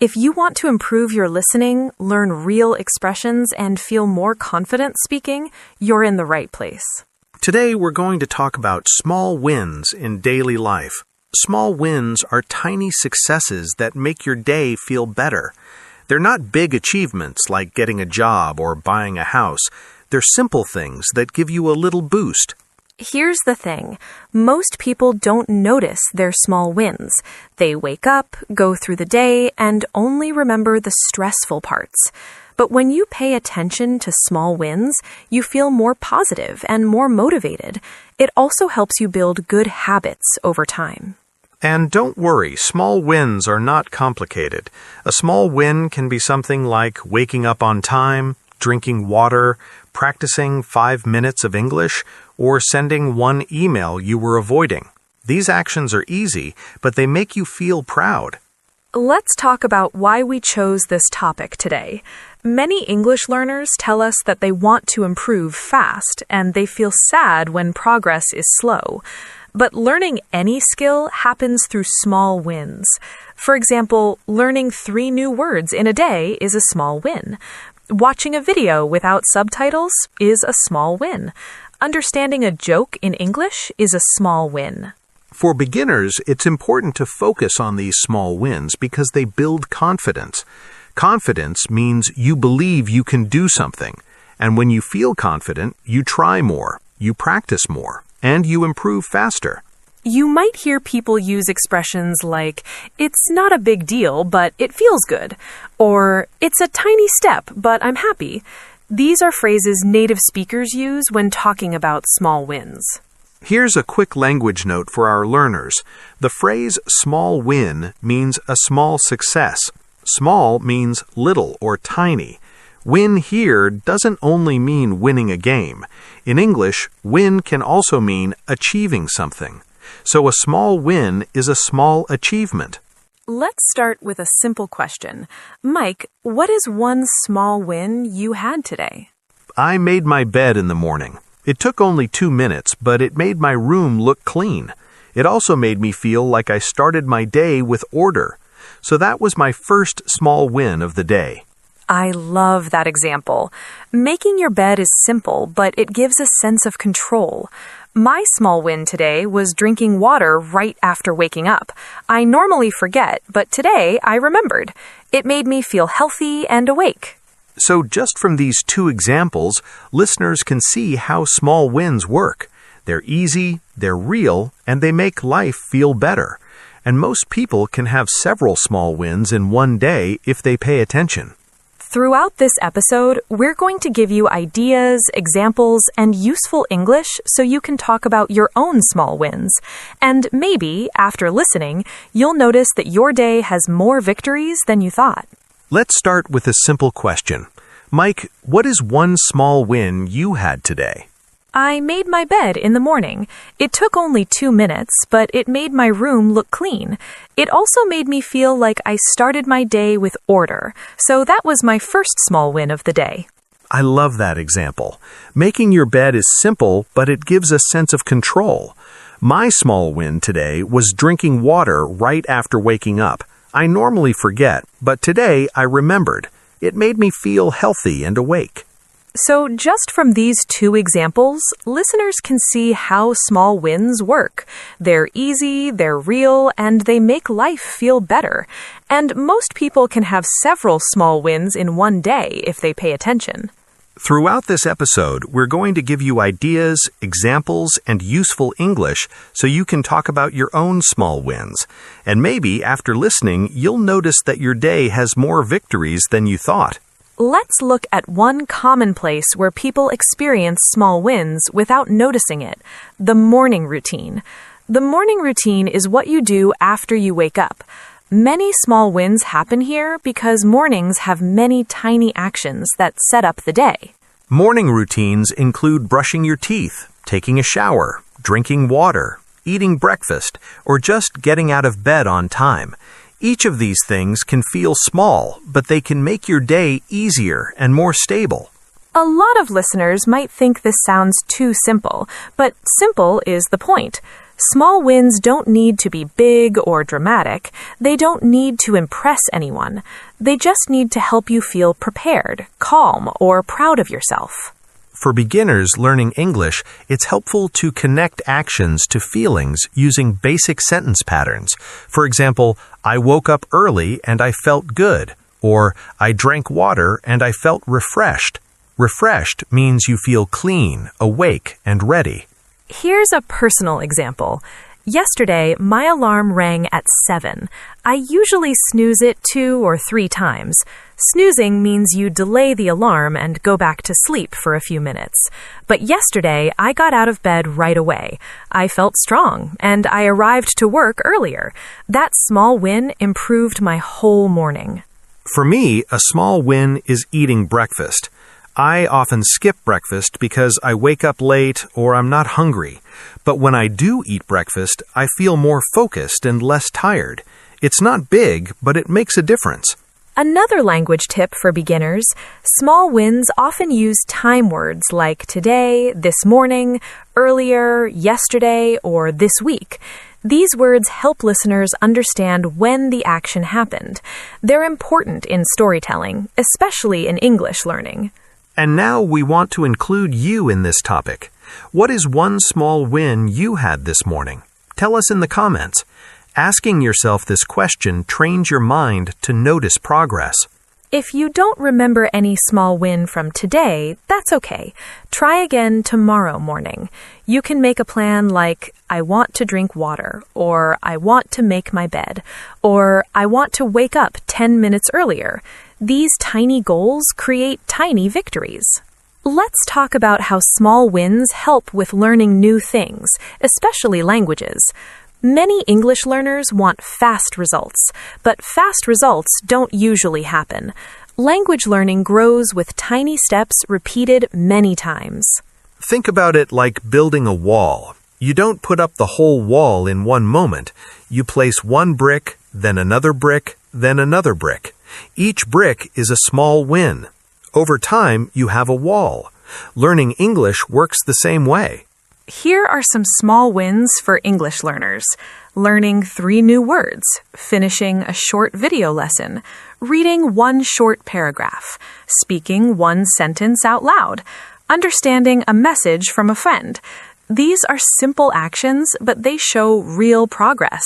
If you want to improve your listening, learn real expressions, and feel more confident speaking, you're in the right place. Today we're going to talk about small wins in daily life. Small wins are tiny successes that make your day feel better. They're not big achievements like getting a job or buying a house. They're simple things that give you a little boost. Here's the thing. Most people don't notice their small wins. They wake up, go through the day, and only remember the stressful parts. But when you pay attention to small wins, you feel more positive and more motivated. It also helps you build good habits over time. And don't worry, small wins are not complicated. A small win can be something like waking up on time, drinking water, practicing 5 minutes of English, or sending one email you were avoiding. These actions are easy, but they make you feel proud. Let's talk about why we chose this topic today. Many English learners tell us that they want to improve fast, and they feel sad when progress is slow. But learning any skill happens through small wins. For example, learning 3 new words in a day is a small win. Watching a video without subtitles is a small win. Understanding a joke in English is a small win. For beginners, it's important to focus on these small wins because they build confidence. Confidence means you believe you can do something. And when you feel confident, you try more, you practice more, and you improve faster. You might hear people use expressions like, "It's not a big deal, but it feels good," or "It's a tiny step, but I'm happy." These are phrases native speakers use when talking about small wins. Here's a quick language note for our learners. The phrase small win means a small success. Small means little or tiny. Win here doesn't only mean winning a game. In English, win can also mean achieving something. So a small win is a small achievement. Let's start with a simple question. Mike, what is one small win you had today? I made my bed in the morning. It took only 2 minutes, but it made my room look clean. It also made me feel like I started my day with order. So that was my first small win of the day. I love that example. Making your bed is simple, but it gives a sense of control. My small win today was drinking water right after waking up. I normally forget, but today I remembered. It made me feel healthy and awake. So just from these 2 examples, listeners can see how small wins work. They're easy, they're real, and they make life feel better. And most people can have several small wins in one day if they pay attention. Throughout this episode, we're going to give you ideas, examples, and useful English so you can talk about your own small wins. And maybe, after listening, you'll notice that your day has more victories than you thought. Let's start with a simple question. Mike, what is one small win you had today? I made my bed in the morning. It took only 2 minutes, but it made my room look clean. It also made me feel like I started my day with order. So that was my first small win of the day. I love that example. Making your bed is simple, but it gives a sense of control. My small win today was drinking water right after waking up. I normally forget, but today I remembered. It made me feel healthy and awake. So just from these 2 examples, listeners can see how small wins work. They're easy, they're real, and they make life feel better. And most people can have several small wins in one day if they pay attention. Throughout this episode, we're going to give you ideas, examples, and useful English so you can talk about your own small wins. And maybe after listening, you'll notice that your day has more victories than you thought. Let's look at one common place where people experience small wins without noticing it: the morning routine. The morning routine is what you do after you wake up. Many small wins happen here because mornings have many tiny actions that set up the day. Morning routines include brushing your teeth, taking a shower, drinking water, eating breakfast, or just getting out of bed on time. Each of these things can feel small, but they can make your day easier and more stable. A lot of listeners might think this sounds too simple, but simple is the point. Small wins don't need to be big or dramatic. They don't need to impress anyone. They just need to help you feel prepared, calm, or proud of yourself. For beginners learning English, it's helpful to connect actions to feelings using basic sentence patterns. For example, I woke up early and I felt good, or I drank water and I felt refreshed. Refreshed means you feel clean, awake, and ready. Here's a personal example. Yesterday, my alarm rang at 7. I usually snooze it 2 or 3 times. Snoozing means you delay the alarm and go back to sleep for a few minutes. But yesterday, I got out of bed right away. I felt strong, and I arrived to work earlier. That small win improved my whole morning. For me, a small win is eating breakfast. I often skip breakfast because I wake up late or I'm not hungry. But when I do eat breakfast, I feel more focused and less tired. It's not big, but it makes a difference. Another language tip for beginners, small wins often use time words like today, this morning, earlier, yesterday, or this week. These words help listeners understand when the action happened. They're important in storytelling, especially in English learning. And now we want to include you in this topic. What is one small win you had this morning? Tell us in the comments. Asking yourself this question trains your mind to notice progress. If you don't remember any small win from today, that's okay. Try again tomorrow morning. You can make a plan like, I want to drink water, or I want to make my bed, or I want to wake up 10 minutes earlier. These tiny goals create tiny victories. Let's talk about how small wins help with learning new things, especially languages. Many English learners want fast results, but fast results don't usually happen. Language learning grows with tiny steps repeated many times. Think about it like building a wall. You don't put up the whole wall in one moment. You place one brick, then another brick, then another brick. Each brick is a small win. Over time, you have a wall. Learning English works the same way. Here are some small wins for English learners. Learning 3 new words, finishing a short video lesson, reading 1 short paragraph, speaking 1 sentence out loud, understanding a message from a friend. These are simple actions, but they show real progress.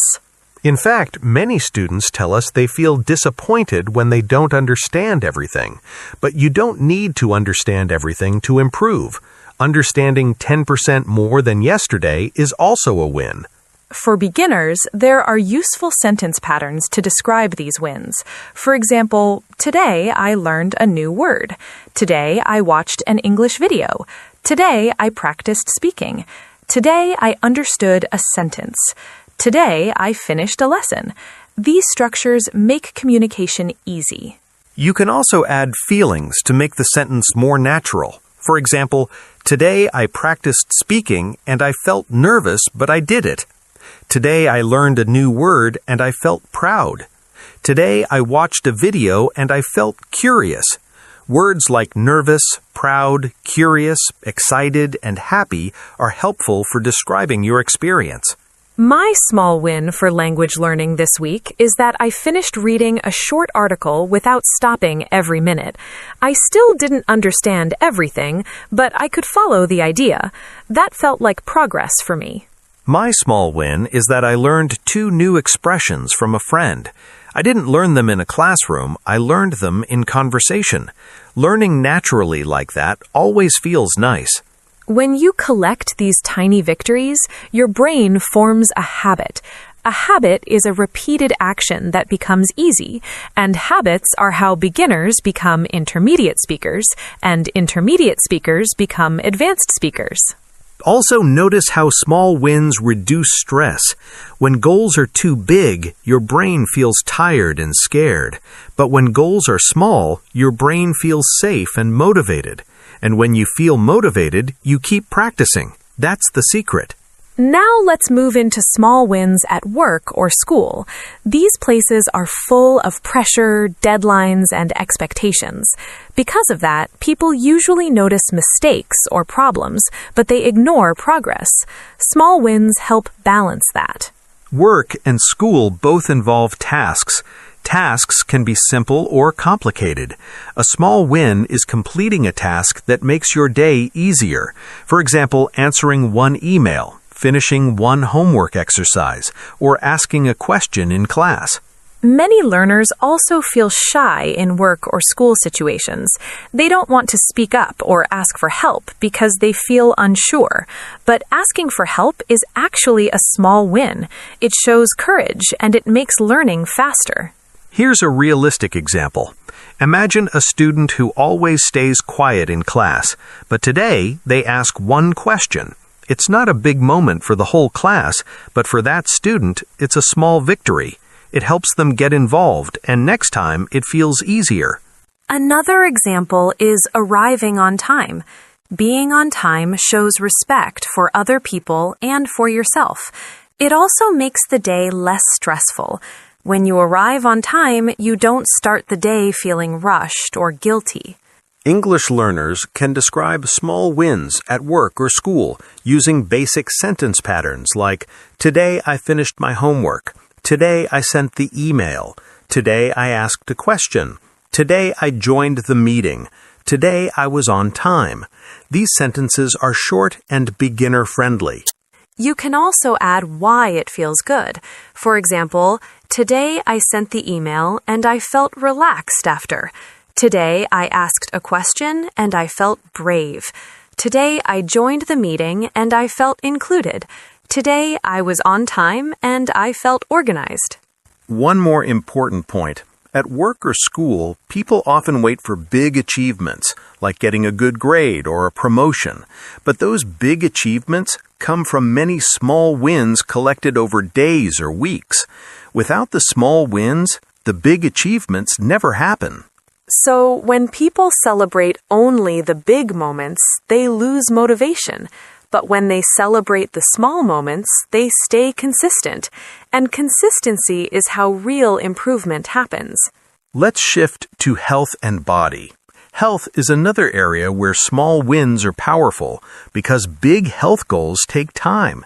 In fact, many students tell us they feel disappointed when they don't understand everything. But you don't need to understand everything to improve. Understanding 10% more than yesterday is also a win. For beginners, there are useful sentence patterns to describe these wins. For example, today I learned a new word. Today I watched an English video. Today I practiced speaking. Today I understood a sentence. Today I finished a lesson. These structures make communication easy. You can also add feelings to make the sentence more natural. For example, today I practiced speaking and I felt nervous, but I did it. Today I learned a new word and I felt proud. Today I watched a video and I felt curious. Words like nervous, proud, curious, excited, and happy are helpful for describing your experience. My small win for language learning this week is that I finished reading a short article without stopping every minute. I still didn't understand everything, but I could follow the idea. That felt like progress for me. My small win is that I learned 2 new expressions from a friend. I didn't learn them in a classroom, I learned them in conversation. Learning naturally like that always feels nice. When you collect these tiny victories, your brain forms a habit. A habit is a repeated action that becomes easy, and habits are how beginners become intermediate speakers, and intermediate speakers become advanced speakers. Also notice how small wins reduce stress. When goals are too big, your brain feels tired and scared. But when goals are small, your brain feels safe and motivated. And when you feel motivated, you keep practicing. That's the secret. Now let's move into small wins at work or school. These places are full of pressure, deadlines, and expectations. Because of that, people usually notice mistakes or problems, but they ignore progress. Small wins help balance that. Work and school both involve tasks. Tasks can be simple or complicated. A small win is completing a task that makes your day easier. For example, answering one email, finishing one homework exercise, or asking a question in class. Many learners also feel shy in work or school situations. They don't want to speak up or ask for help because they feel unsure. But asking for help is actually a small win. It shows courage and it makes learning faster. Here's a realistic example. Imagine a student who always stays quiet in class, but today they ask one question. It's not a big moment for the whole class, but for that student, it's a small victory. It helps them get involved, and next time it feels easier. Another example is arriving on time. Being on time shows respect for other people and for yourself. It also makes the day less stressful. When you arrive on time, you don't start the day feeling rushed or guilty. English learners can describe small wins at work or school using basic sentence patterns like, "Today I finished my homework." "Today I sent the email." "Today I asked a question." "Today I joined the meeting." "Today I was on time." These sentences are short and beginner-friendly. You can also add why it feels good. For example, today I sent the email and I felt relaxed after. Today I asked a question and I felt brave. Today I joined the meeting and I felt included. Today I was on time and I felt organized. One more important point. At work or school, people often wait for big achievements, like getting a good grade or a promotion. But those big achievements come from many small wins collected over days or weeks. Without the small wins, the big achievements never happen. So when people celebrate only the big moments, they lose motivation. But when they celebrate the small moments, they stay consistent. And consistency is how real improvement happens. Let's shift to health and body. Health is another area where small wins are powerful because big health goals take time.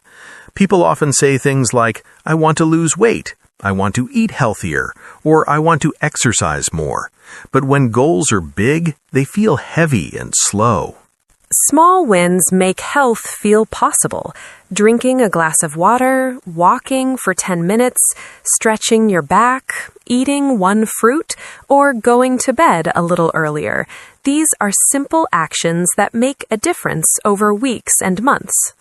People often say things like, "I want to lose weight," "I want to eat healthier," or "I want to exercise more." But when goals are big, they feel heavy and slow. Small wins make health feel possible. Drinking a glass of water, walking for 10 minutes, stretching your back, eating one fruit, or going to bed a little earlier. These are simple actions that make a difference over weeks and months.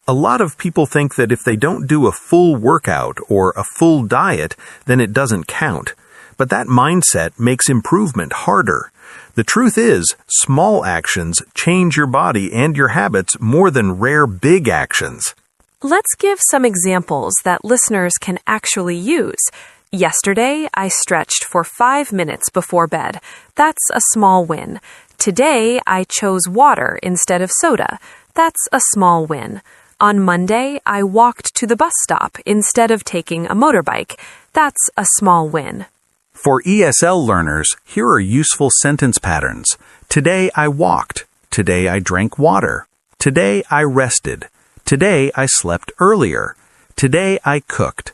A lot of people think that if they don't do a full workout or a full diet, then it doesn't count. But that mindset makes improvement harder. The truth is, small actions change your body and your habits more than rare big actions. Let's give some examples that listeners can actually use. Yesterday, I stretched for 5 minutes before bed. That's a small win. Today, I chose water instead of soda. That's a small win. On Monday, I walked to the bus stop instead of taking a motorbike. That's a small win. For ESL learners, here are useful sentence patterns. Today I walked. Today I drank water. Today I rested. Today I slept earlier. Today I cooked.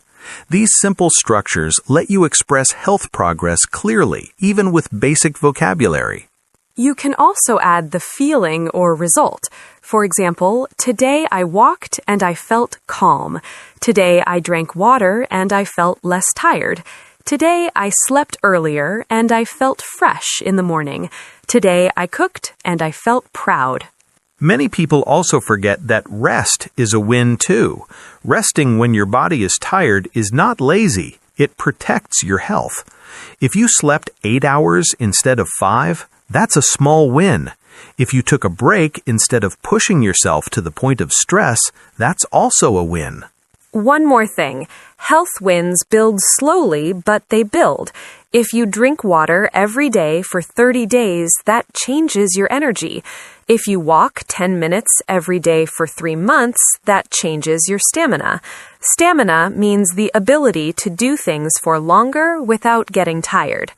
These simple structures let you express health progress clearly, even with basic vocabulary. You can also add the feeling or result. For example, today I walked and I felt calm. Today I drank water and I felt less tired. Today I slept earlier and I felt fresh in the morning. Today I cooked and I felt proud. Many people also forget that rest is a win too. Resting when your body is tired is not lazy. It protects your health. If you slept 8 hours instead of 5, that's a small win. If you took a break instead of pushing yourself to the point of stress, that's also a win. One more thing. Health wins build slowly, but they build. If you drink water every day for 30 days, that changes your energy. If you walk 10 minutes every day for 3 months, that changes your stamina. Stamina means the ability to do things for longer without getting tired.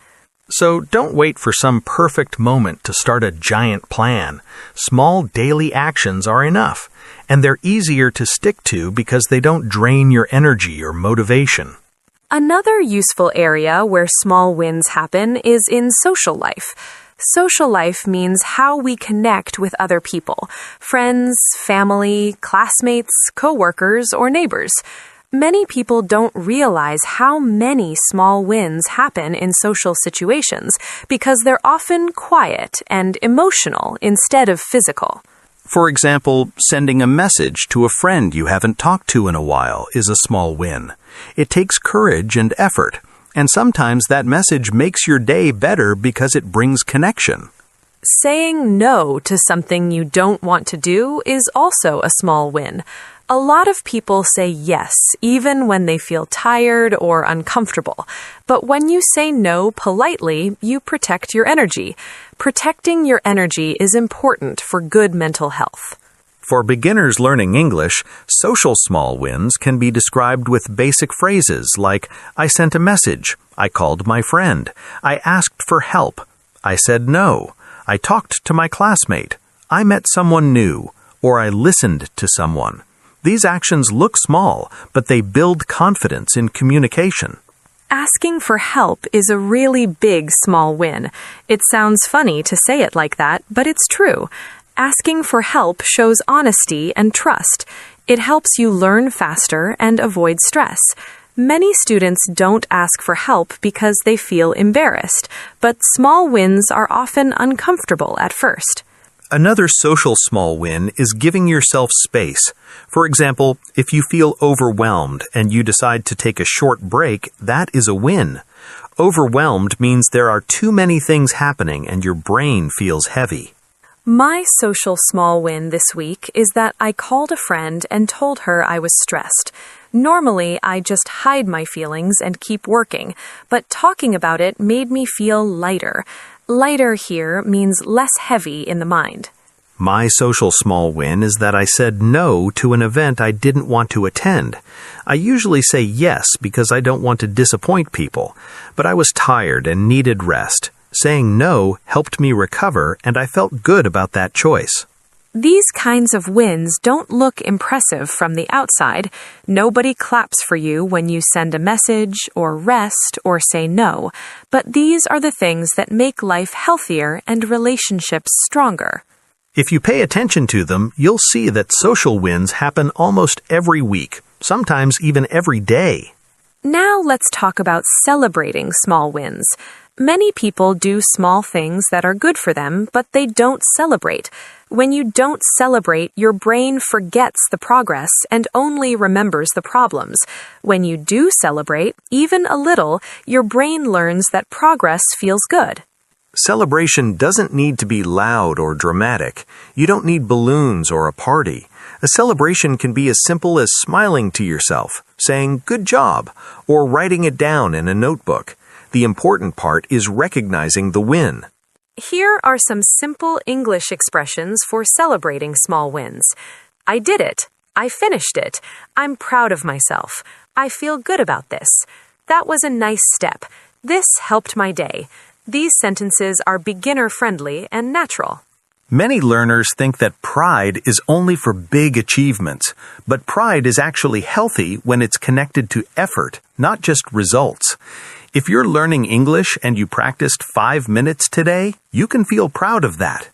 So don't wait for some perfect moment to start a giant plan. Small daily actions are enough, and they're easier to stick to because they don't drain your energy or motivation. Another useful area where small wins happen is in social life. Social life means how we connect with other people, friends, family, classmates, coworkers, or neighbors. Many people don't realize how many small wins happen in social situations because they're often quiet and emotional instead of physical. For example, sending a message to a friend you haven't talked to in a while is a small win. It takes courage and effort. And sometimes that message makes your day better because it brings connection. Saying no to something you don't want to do is also a small win. A lot of people say yes, even when they feel tired or uncomfortable. But when you say no politely, you protect your energy. Protecting your energy is important for good mental health. For beginners learning English, social small wins can be described with basic phrases like, I sent a message, I called my friend, I asked for help, I said no, I talked to my classmate, I met someone new, or I listened to someone. These actions look small, but they build confidence in communication. Asking for help is a really big small win. It sounds funny to say it like that, but it's true. Asking for help shows honesty and trust. It helps you learn faster and avoid stress. Many students don't ask for help because they feel embarrassed, but small wins are often uncomfortable at first. Another social small win is giving yourself space. For example, if you feel overwhelmed and you decide to take a short break, that is a win. Overwhelmed means there are too many things happening and your brain feels heavy. My social small win this week is that I called a friend and told her I was stressed. Normally, I just hide my feelings and keep working, but talking about it made me feel lighter. Lighter here means less heavy in the mind. My social small win is that I said no to an event I didn't want to attend. I usually say yes because I don't want to disappoint people, but I was tired and needed rest. Saying no helped me recover, and I felt good about that choice. These kinds of wins don't look impressive from the outside. Nobody claps for you when you send a message or rest or say no. But these are the things that make life healthier and relationships stronger. If you pay attention to them, you'll see that social wins happen almost every week, sometimes even every day. Now let's talk about celebrating small wins. Many people do small things that are good for them, but they don't celebrate. When you don't celebrate, your brain forgets the progress and only remembers the problems. When you do celebrate, even a little, your brain learns that progress feels good. Celebration doesn't need to be loud or dramatic. You don't need balloons or a party. A celebration can be as simple as smiling to yourself, saying, "Good job," or writing it down in a notebook. The important part is recognizing the win. Here are some simple English expressions for celebrating small wins. I did it. I finished it. I'm proud of myself. I feel good about this. That was a nice step. This helped my day. These sentences are beginner-friendly and natural. Many learners think that pride is only for big achievements, but pride is actually healthy when it's connected to effort, not just results. If you're learning English and you practiced 5 minutes today, you can feel proud of that.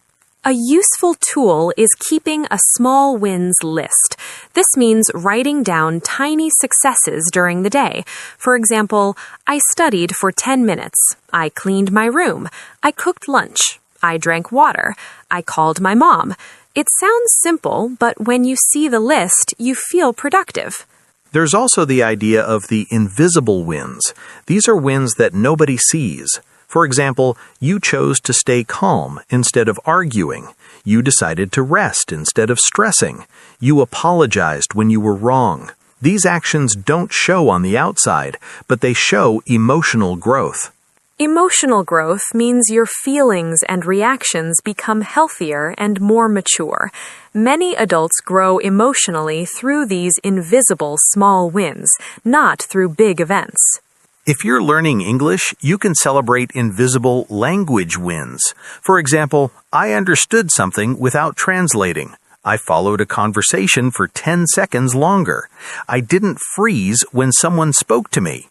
A useful tool is keeping a small wins list. This means writing down tiny successes during the day. For example, I studied for 10 minutes. I cleaned my room. I cooked lunch. I drank water. I called my mom. It sounds simple, but when you see the list, you feel productive. There's also the idea of the invisible wins. These are wins that nobody sees. For example, you chose to stay calm instead of arguing. You decided to rest instead of stressing. You apologized when you were wrong. These actions don't show on the outside, but they show emotional growth. Emotional growth means your feelings and reactions become healthier and more mature. Many adults grow emotionally through these invisible small wins, not through big events. If you're learning English, you can celebrate invisible language wins. For example, I understood something without translating. I followed a conversation for 10 seconds longer. I didn't freeze when someone spoke to me.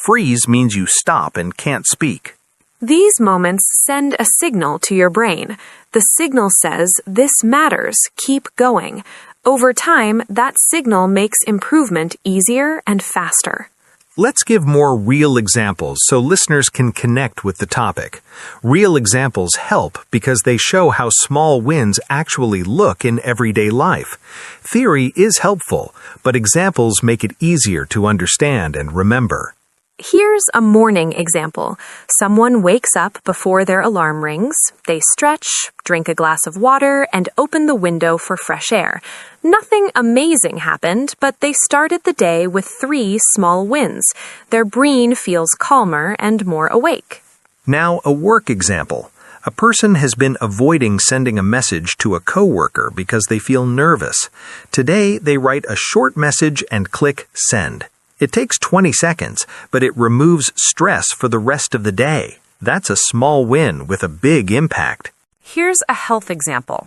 Freeze means you stop and can't speak. These moments send a signal to your brain. The signal says, "This matters, keep going." Over time, that signal makes improvement easier and faster. Let's give more real examples so listeners can connect with the topic. Real examples help because they show how small wins actually look in everyday life. Theory is helpful, but examples make it easier to understand and remember. Here's a morning example. Someone wakes up before their alarm rings. They stretch, drink a glass of water, and open the window for fresh air. Nothing amazing happened, but they started the day with 3 small wins. Their brain feels calmer and more awake. Now, a work example. A person has been avoiding sending a message to a coworker because they feel nervous. Today, they write a short message and click send. It takes 20 seconds, but it removes stress for the rest of the day. That's a small win with a big impact. Here's a health example.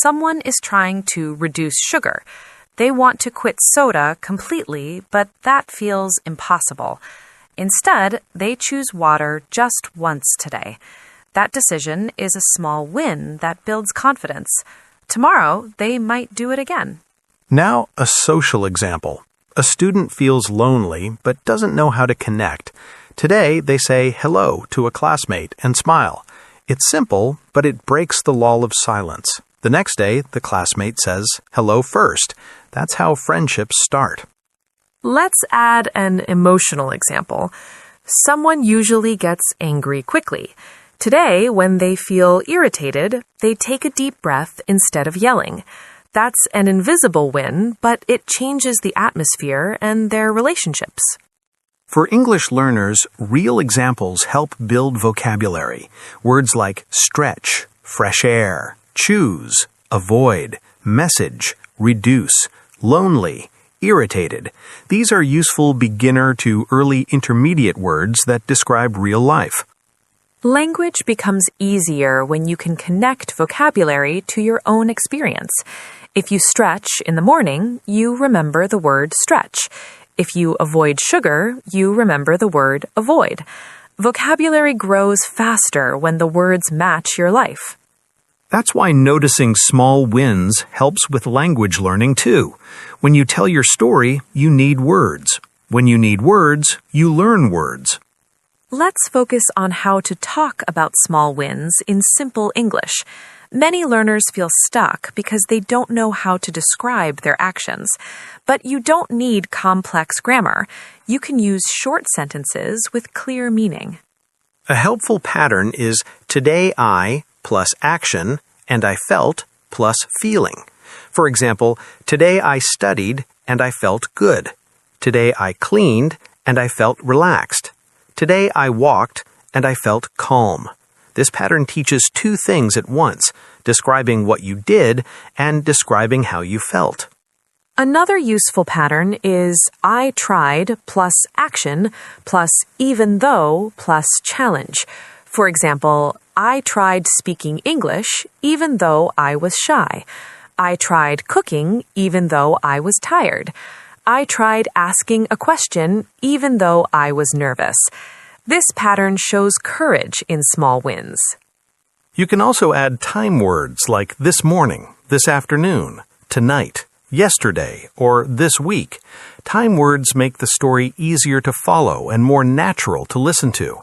Someone is trying to reduce sugar. They want to quit soda completely, but that feels impossible. Instead, they choose water just once today. That decision is a small win that builds confidence. Tomorrow, they might do it again. Now, a social example. A student feels lonely but doesn't know how to connect. Today, they say hello to a classmate and smile. It's simple, but it breaks the lull of silence. The next day, the classmate says hello first. That's how friendships start. Let's add an emotional example. Someone usually gets angry quickly. Today, when they feel irritated, they take a deep breath instead of yelling. That's an invisible win, but it changes the atmosphere and their relationships. For English learners, real examples help build vocabulary. Words like stretch, fresh air, choose, avoid, message, reduce, lonely, irritated. These are useful beginner to early intermediate words that describe real life. Language becomes easier when you can connect vocabulary to your own experience. If you stretch in the morning, you remember the word stretch. If you avoid sugar, you remember the word avoid. Vocabulary grows faster when the words match your life. That's why noticing small wins helps with language learning too. When you tell your story, you need words. When you need words, you learn words. Let's focus on how to talk about small wins in simple English. Many learners feel stuck because they don't know how to describe their actions. But you don't need complex grammar. You can use short sentences with clear meaning. A helpful pattern is today I plus action and I felt plus feeling. For example, today I studied and I felt good. Today I cleaned and I felt relaxed. Today I walked and I felt calm. This pattern teaches 2 things at once, describing what you did and describing how you felt. Another useful pattern is I tried plus action plus even though plus challenge. For example, I tried speaking English even though I was shy. I tried cooking even though I was tired. I tried asking a question even though I was nervous. This pattern shows courage in small wins. You can also add time words like this morning, this afternoon, tonight, yesterday, or this week. Time words make the story easier to follow and more natural to listen to.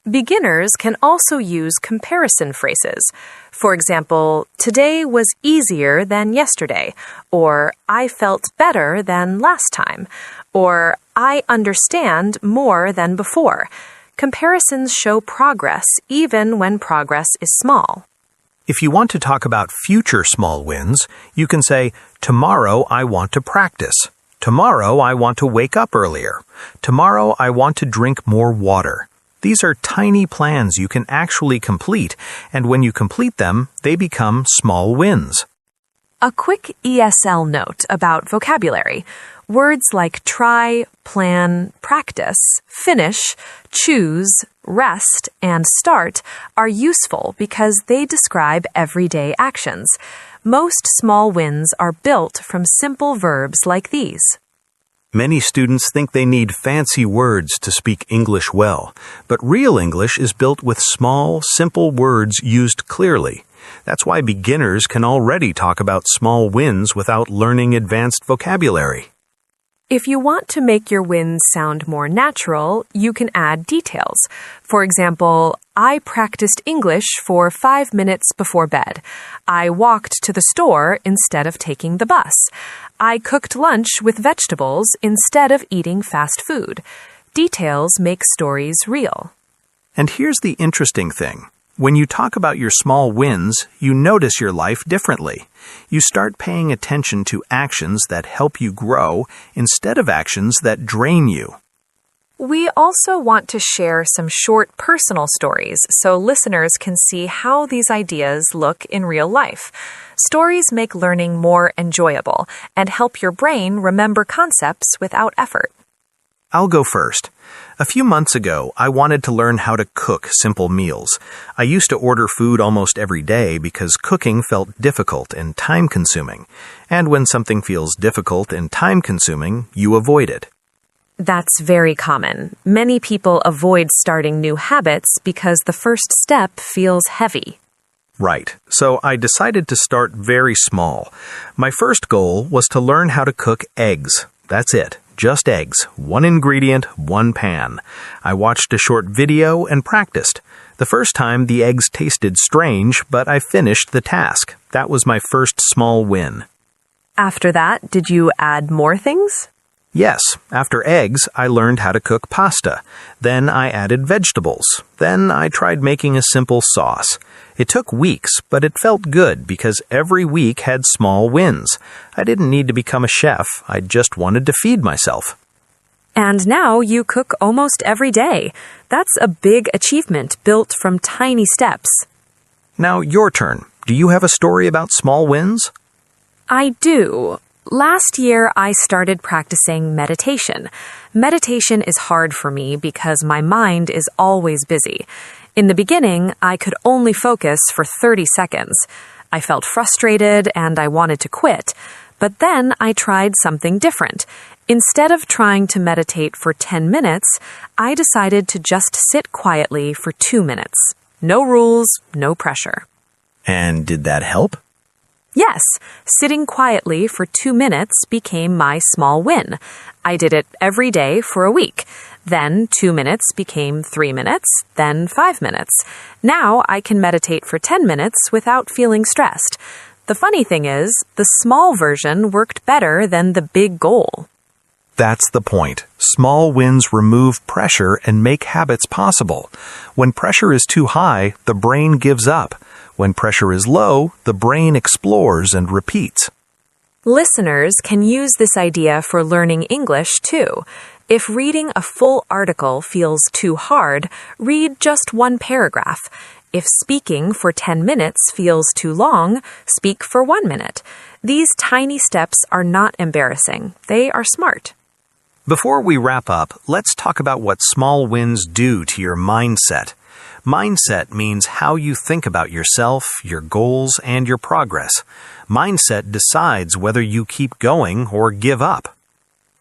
Beginners can also use comparison phrases. For example, today was easier than yesterday, or I felt better than last time, or I understand more than before. Comparisons show progress even when progress is small. If you want to talk about future small wins, you can say, tomorrow I want to practice. Tomorrow I want to wake up earlier. Tomorrow I want to drink more water. These are tiny plans you can actually complete, and when you complete them, they become small wins. A quick ESL note about vocabulary. Words like try, plan, practice, finish, choose, rest, and start are useful because they describe everyday actions. Most small wins are built from simple verbs like these. Many students think they need fancy words to speak English well, but real English is built with small, simple words used clearly. That's why beginners can already talk about small wins without learning advanced vocabulary. If you want to make your wins sound more natural, you can add details. For example, I practiced English for 5 minutes before bed. I walked to the store instead of taking the bus. I cooked lunch with vegetables instead of eating fast food. Details make stories real. And here's the interesting thing. When you talk about your small wins, you notice your life differently. You start paying attention to actions that help you grow instead of actions that drain you. We also want to share some short personal stories so listeners can see how these ideas look in real life. Stories make learning more enjoyable and help your brain remember concepts without effort. I'll go first. A few months ago, I wanted to learn how to cook simple meals. I used to order food almost every day because cooking felt difficult and time-consuming. And when something feels difficult and time-consuming, you avoid it. That's very common. Many people avoid starting new habits because the first step feels heavy. Right. So I decided to start very small. My first goal was to learn how to cook eggs. That's it. Just eggs. One ingredient, one pan. I watched a short video and practiced. The first time, the eggs tasted strange, but I finished the task. That was my first small win. After that, did you add more things? Yes, after eggs, I learned how to cook pasta. Then I added vegetables. Then I tried making a simple sauce. It took weeks, but it felt good because every week had small wins. I didn't need to become a chef. I just wanted to feed myself. And now you cook almost every day. That's a big achievement built from tiny steps. Now your turn. Do you have a story about small wins? I do. Last year, I started practicing meditation. Meditation is hard for me because my mind is always busy. In the beginning, I could only focus for 30 seconds. I felt frustrated and I wanted to quit. But then I tried something different. Instead of trying to meditate for 10 minutes, I decided to just sit quietly for 2 minutes. No rules, no pressure. And did that help? Yes, sitting quietly for 2 minutes became my small win. I did it every day for a week. Then 2 minutes became 3 minutes, then 5 minutes. Now I can meditate for 10 minutes without feeling stressed. The funny thing is, the small version worked better than the big goal. That's the point. Small wins remove pressure and make habits possible. When pressure is too high, the brain gives up. When pressure is low, the brain explores and repeats. Listeners can use this idea for learning English too. If reading a full article feels too hard, read just one paragraph. If speaking for 10 minutes feels too long, speak for 1 minute. These tiny steps are not embarrassing. They are smart. Before we wrap up, let's talk about what small wins do to your mindset. Mindset means how you think about yourself, your goals, and your progress. Mindset decides whether you keep going or give up.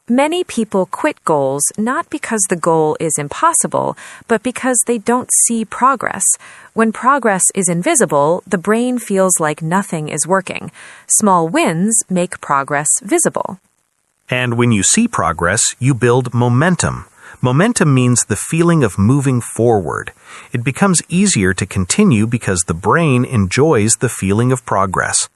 Many people quit goals not because the goal is impossible, but because they don't see progress. When progress is invisible, the brain feels like nothing is working. Small wins make progress visible. And when you see progress, you build momentum. Momentum means the feeling of moving forward. It becomes easier to continue because the brain enjoys the feeling of progress.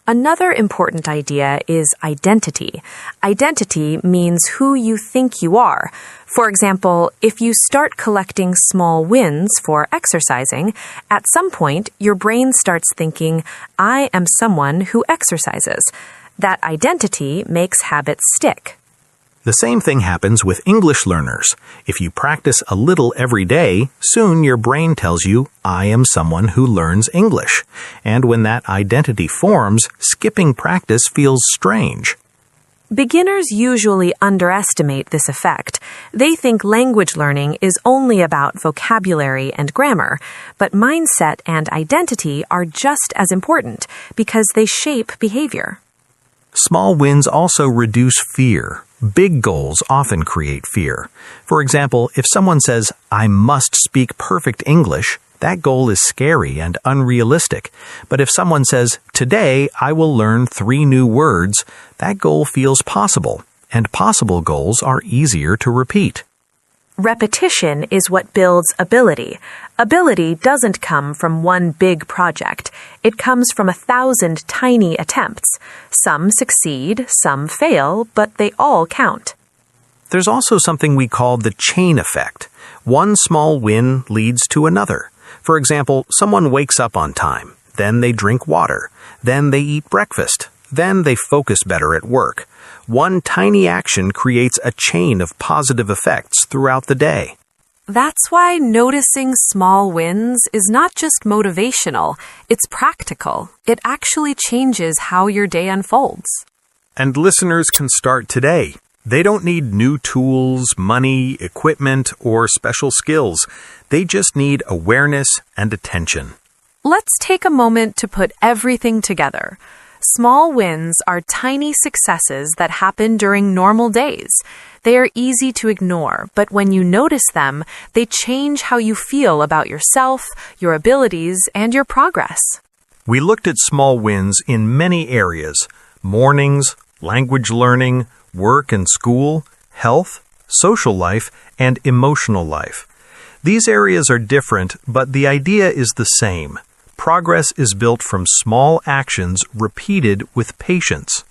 Another important idea is identity. Identity means who you think you are. For example, if you start collecting small wins for exercising, at some point your brain starts thinking, I am someone who exercises. That identity makes habits stick. The same thing happens with English learners. If you practice a little every day, soon your brain tells you, I am someone who learns English. And when that identity forms, skipping practice feels strange. Beginners usually underestimate this effect. They think language learning is only about vocabulary and grammar, but mindset and identity are just as important because they shape behavior. Small wins also reduce fear. Big goals often create fear. For example, if someone says, I must speak perfect English, that goal is scary and unrealistic. But if someone says, today I will learn 3 new words, that goal feels possible, and possible goals are easier to repeat. Repetition is what builds ability. Ability doesn't come from one big project. It comes from 1,000 tiny attempts. Some succeed, some fail, but they all count. There's also something we call the chain effect. One small win leads to another. For example, someone wakes up on time, then they drink water, then they eat breakfast, then they focus better at work. One tiny action creates a chain of positive effects throughout the day. That's why noticing small wins is not just motivational, it's practical. It actually changes how your day unfolds. And listeners can start today. They don't need new tools, money, equipment, or special skills. They just need awareness and attention. Let's take a moment to put everything together. Small wins are tiny successes that happen during normal days. They are easy to ignore, but when you notice them, they change how you feel about yourself, your abilities, and your progress. We looked at small wins in many areas: mornings, language learning, work and school, health, social life, and emotional life. These areas are different, but the idea is the same. Progress is built from small actions repeated with patience.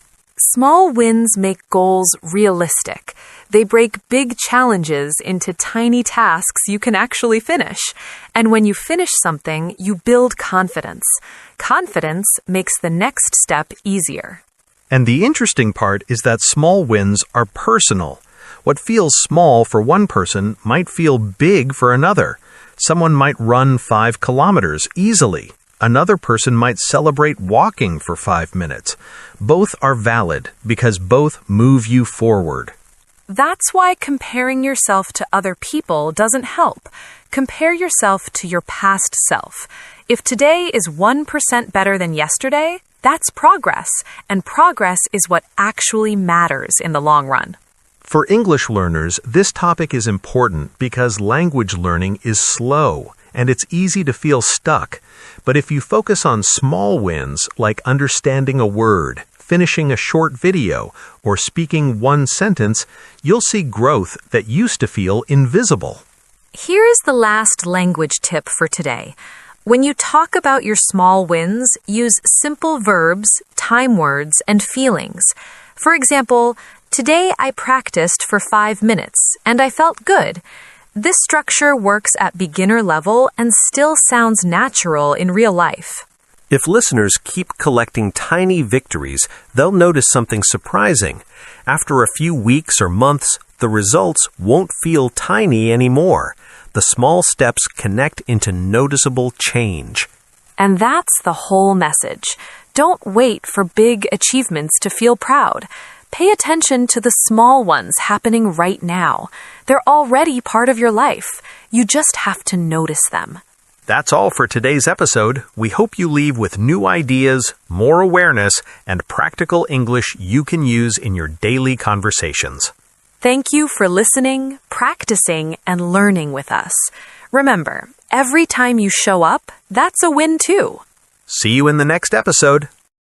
Small wins make goals realistic. They break big challenges into tiny tasks you can actually finish. And when you finish something, you build confidence. Confidence makes the next step easier. And the interesting part is that small wins are personal. What feels small for one person might feel big for another. Someone might run 5 kilometers easily. Another person might celebrate walking for 5 minutes. Both are valid because both move you forward. That's why comparing yourself to other people doesn't help. Compare yourself to your past self. If today is 1% better than yesterday, that's progress, and progress is what actually matters in the long run. For English learners, this topic is important because language learning is slow, and it's easy to feel stuck. But if you focus on small wins, like understanding a word, finishing a short video, or speaking one sentence, you'll see growth that used to feel invisible. Here is the last language tip for today. When you talk about your small wins, use simple verbs, time words, and feelings. For example, today I practiced for 5 minutes, and I felt good. This structure works at beginner level and still sounds natural in real life. If listeners keep collecting tiny victories, they'll notice something surprising. After a few weeks or months, the results won't feel tiny anymore. The small steps connect into noticeable change. And that's the whole message. Don't wait for big achievements to feel proud. Pay attention to the small ones happening right now. They're already part of your life. You just have to notice them. That's all for today's episode. We hope you leave with new ideas, more awareness, and practical English you can use in your daily conversations. Thank you for listening, practicing, and learning with us. Remember, every time you show up, that's a win too. See you in the next episode.